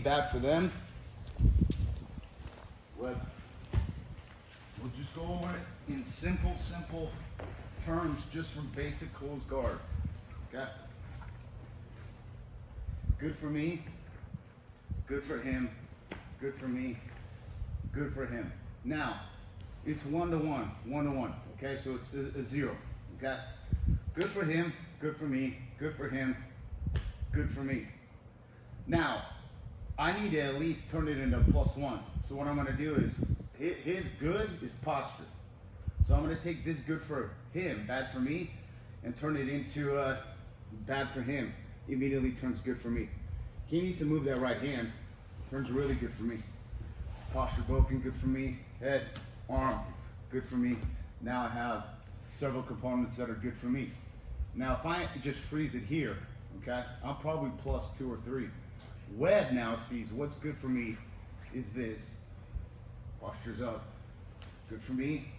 bad for them. We'll just go over it in simple terms, just from basic closed guard. Okay? Good for me, good for him, good for me, good for him. Now, it's 1-to-1, okay? So it's a 0, okay? Good for him, good for me, good for him, good for me. Now, I need to at least turn it into +1. So what I'm gonna do is, his good is posture. So I'm gonna take this good for him, bad for me, and turn it into bad for him. Immediately turns good for me. He needs to move that right hand, turns really good for me. Posture broken, good for me. Head, arm, good for me. Now I have several components that are good for me. Now if I just freeze it here, okay, I'm probably +2 or 3. Webb now sees what's good for me is this. Posture's up. Good for me,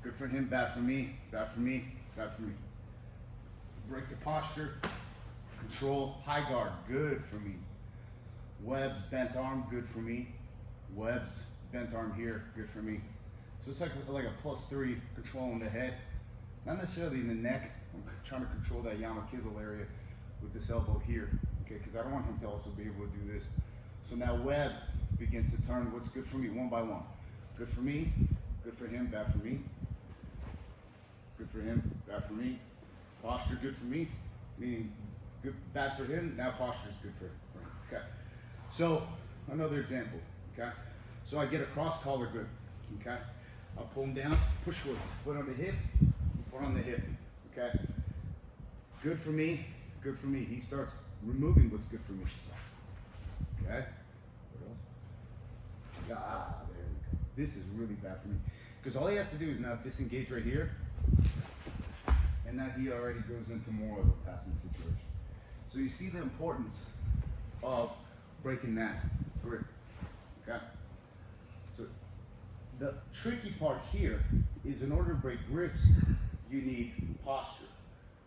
good for him, bad for me, bad for me, bad for me. Break the posture. Control, high guard, good for me. Webb's bent arm, good for me. Webb's bent arm here, good for me. So it's like a +3 controlling the head. Not necessarily in the neck. I'm trying to control that Yamakizel area with this elbow here, okay? Because I don't want him to also be able to do this. So now Webb begins to turn what's good for me, one by one. Good for me, good for him, bad for me. Good for him, bad for me. Posture, good for me, meaning good, bad for him. Now posture is good for him. Okay. So another example. Okay. So I get a cross collar grip. Okay. I'll pull him down, push with foot on the hip, foot on the hip. Okay. Good for me. Good for me. He starts removing what's good for me. Okay. What else? Ah, there we go. This is really bad for me because all he has to do is now disengage right here, and now he already goes into more of a passing situation. So you see the importance of breaking that grip, okay? So the tricky part here is in order to break grips, you need posture.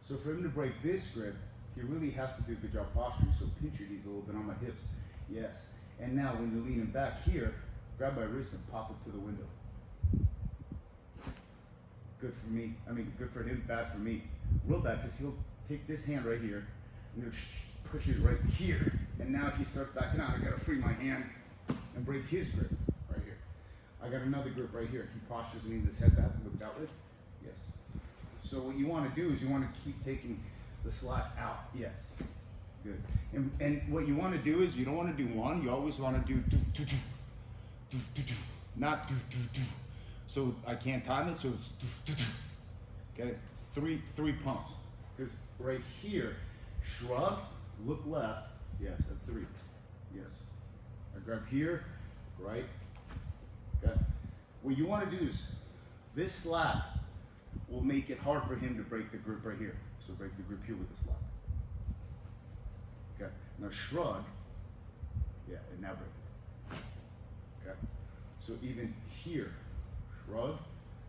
So for him to break this grip, he really has to do a good job posturing. So pinch your knees a little bit on my hips, yes. And now when you're leaning back here, grab my wrist and pop it to the window. Good for me, good for him, bad for me. Real bad, because he'll take this hand right here, and he'll push it right here. And now he starts backing out. I gotta free my hand and break his grip right here. I got another grip right here. He postures and leans his head back, look that way. Yes. So what you wanna do is you wanna keep taking the slot out. Yes. Good. And what you wanna do is you don't wanna do one, you always wanna do do, do, do, do, do, do, not do, do, do. So I can't time it, so it's do, do, do. Okay, three pumps. Because right here, shrug, look left, yes, at 3, yes. I grab here, right, okay. What you want to do is, this slap will make it hard for him to break the grip right here. So break the grip here with the slap. Okay, now shrug, yeah, and now break it. Okay, so even here, shrug,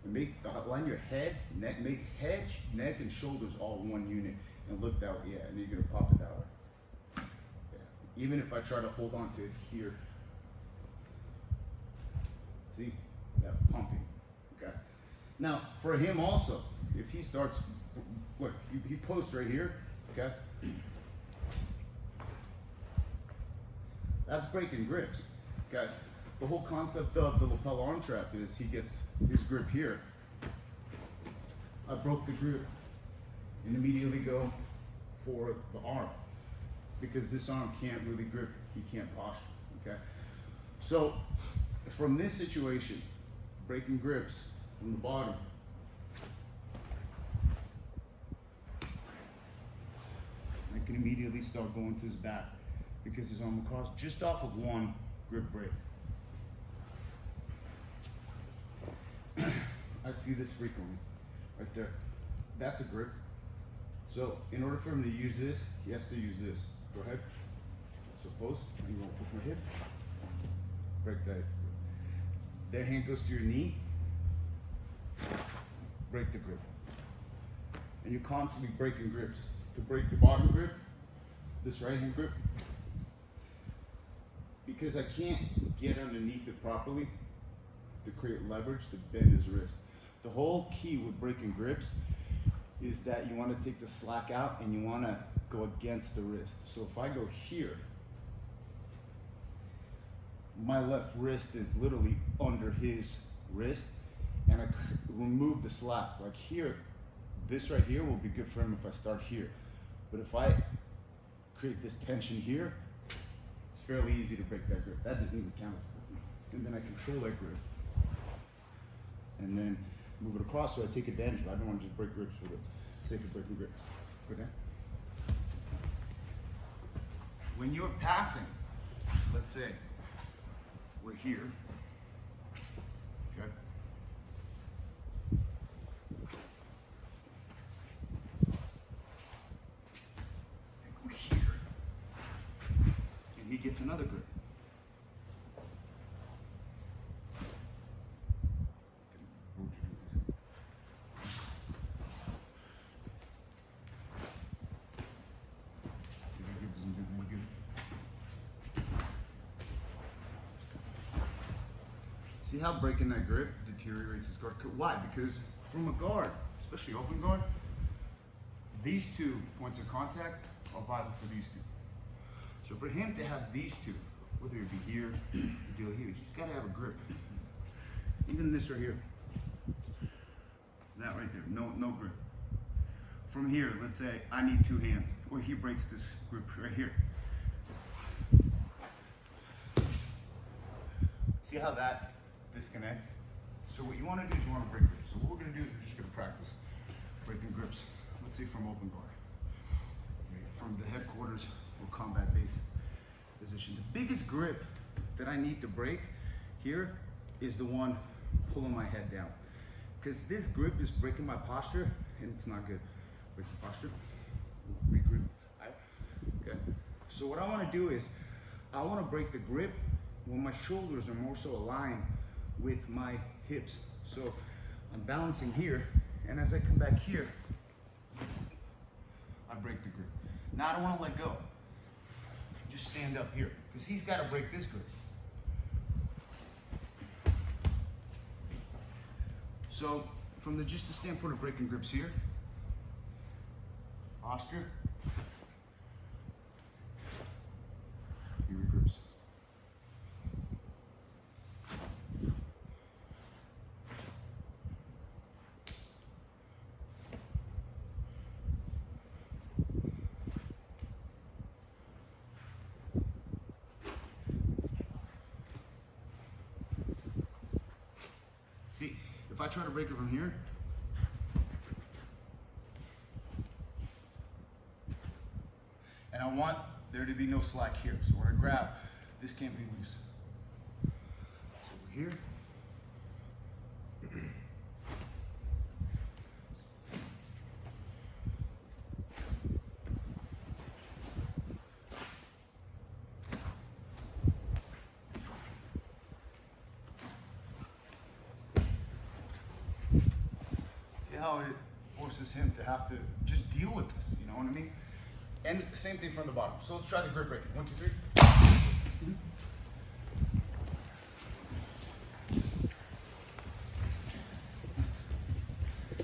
and make line your head, neck, make head, neck, and shoulders all one unit, and look that way. Yeah, and you're gonna pop it that way. Yeah. Even if I try to hold on to it here, see that pumping. Okay. Now for him also, if he starts, look, he posts right here. Okay. That's breaking grips. Okay. The whole concept of the lapel arm trap is he gets his grip here. I broke the grip and immediately go for the arm because this arm can't really grip, he can't posture, okay? So from this situation, breaking grips from the bottom, I can immediately start going to his back because his arm will cross just off of one grip break. I see this frequently, right there. That's a grip. So in order for him to use this, he has to use this. Go ahead. So post, and you want to push my hip. Break that. Their hand goes to your knee. Break the grip. And you're constantly breaking grips. To break the bottom grip, this right hand grip, because I can't get underneath it properly to create leverage to bend his wrist. The whole key with breaking grips is that you want to take the slack out and you want to go against the wrist. So if I go here, my left wrist is literally under his wrist, and I remove the slack. Like here, this right here will be good for him if I start here. But if I create this tension here, it's fairly easy to break that grip. That doesn't even count as gripping. And then I control that grip. And then move it across so I take advantage, but I don't want to just break grips for the sake of breaking grips. Okay? When you're passing, let's say we're here, okay? And go here, and he gets another grip. See how breaking that grip deteriorates his guard? Why? Because from a guard, especially open guard, these 2 points of contact are vital for these 2. So for him to have these 2, whether it be here, or deal here, he's got to have a grip. Even this right here, that right there, no grip. From here, let's say I need 2 hands, or he breaks this grip right here. See how that disconnects? So what you want to do is you want to break grips. So what we're going to do is we're just going to practice breaking grips. Let's say from open guard, from the headquarters or combat base position. The biggest grip that I need to break here is the one pulling my head down, because this grip is breaking my posture and it's not good. Break the posture, regrip. Okay. So what I want to do is I want to break the grip when my shoulders are more so aligned with my hips. So I'm balancing here, and as I come back here, I break the grip. Now I don't want to let go. Just stand up here, because he's got to break this grip. So from just the standpoint of breaking grips here, posture, he regrips. See, if I try to break it from here, and I want there to be no slack here, so when I grab, this can't be loose. So we're here. How it forces him to have to just deal with this, you know what I mean? And same thing from the bottom. So let's try the grip breaking. 1, 2, 3.